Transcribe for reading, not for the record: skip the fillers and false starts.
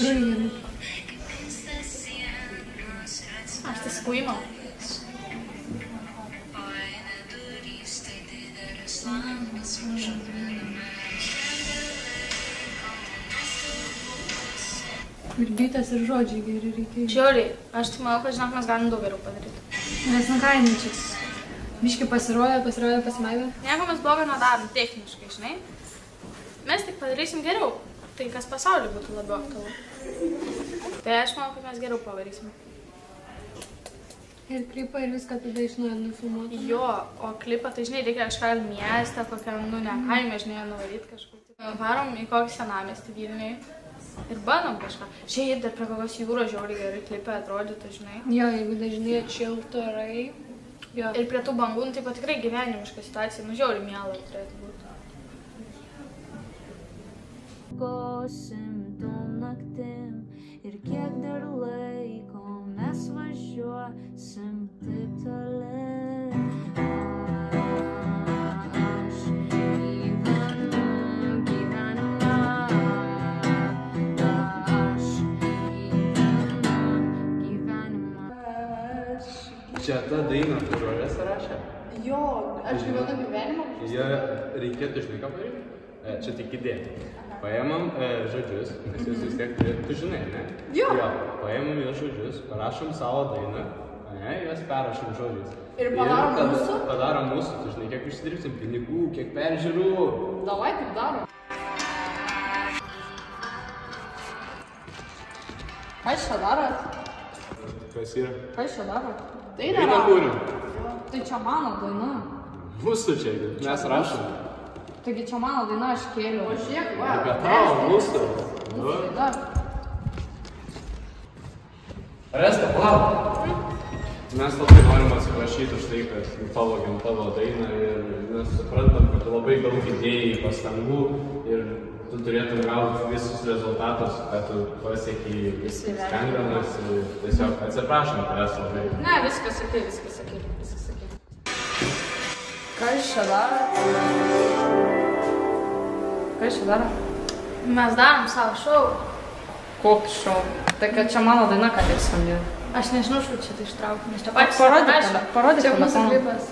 Ruinė. Aš tai skuimau. Ir bytas ir žodžiai geri reikia. Žiauriai, aš tik manau, kad žinok, mes galim daug geriau padaryti. Nes nukainai čia. Biški pasirodė, pasimaivė. Nieko mes blogo nedarom, techniškai, žinai. Mes tik padarysim geriau. Tai kas pasaulyje būtų labiau aktualu. Tai aš manau, kad mes geriau pavarysim. Ir klipą ir viską tada iš naujo nufilmuoti. Jo, o klipą, tai žinai, reikia kažką miestą, kokią, ne kaime, žinai, nuvaryti kažkur. Varom į kokį senamiestį Vilniui ir bandom kažką. Šiaip dar prie kokios jūros žiauriai gerai klipę atrodytų, žinai. Jo, jeigu dažnai atšiltų orai. Jo. Ir prie tų bangų, taip pat tikrai gyvenimiška situacija, žiauriai miela turėtų būti. Gosim tom naktim ir kiek dar laiko mes važiuosim taip toli. Aš gyvenu gyvenimą. Aš gyvenu gyvenimą. Čia ta daina, kur Žolės rašė? Jo, aš gyvenu gyvenimą. Jie reikėtų žinai ką padaryti? Čia tik idėja. Paėmam žodžius, nes jūs vis tiek tu žinai, ne? Jo. Paėmam jos žodžius, parašom savo dainą, ne, juos perrašom žodžius. Ir padarom mūsų? Padarom mūsų, tu žinai, kiek užsidirbsim pinigų, kiek peržiūrų. Davai, taip darom. Ką jūs čia darot? Kas yra? Ką jūs čia darot? Tai Dainą darom. kūrim. Tai čia mano daina. Mūsų čia, mes rašom. Taigi čia mano daina, aš kėliau. O žiūrėk, va. Apie tavo, mūsų. Mūsų daina. Resta, palauk. Mes labai norim atsiprašyti už tai, kad pavogėm tavo dainą ir mes suprantam, kad tu labai daug įdėjai pastangų ir tu turėtum gauti visus rezultatus, kad tu pasiekiai stengdamas ir tiesiog atsiprašom tavęs labai. Ne, viskas sakė, viskas sakė. Ką jūs čia darot? Ką jūs čia darot? Mes darom savo šou. Kokį šou? Tai kad čia mano daina, ką tik skambėjo. Aš nežinau, iš kur čia tai ištraukti, nes čia patys Parodyk čia mūsų telefoną. klipas.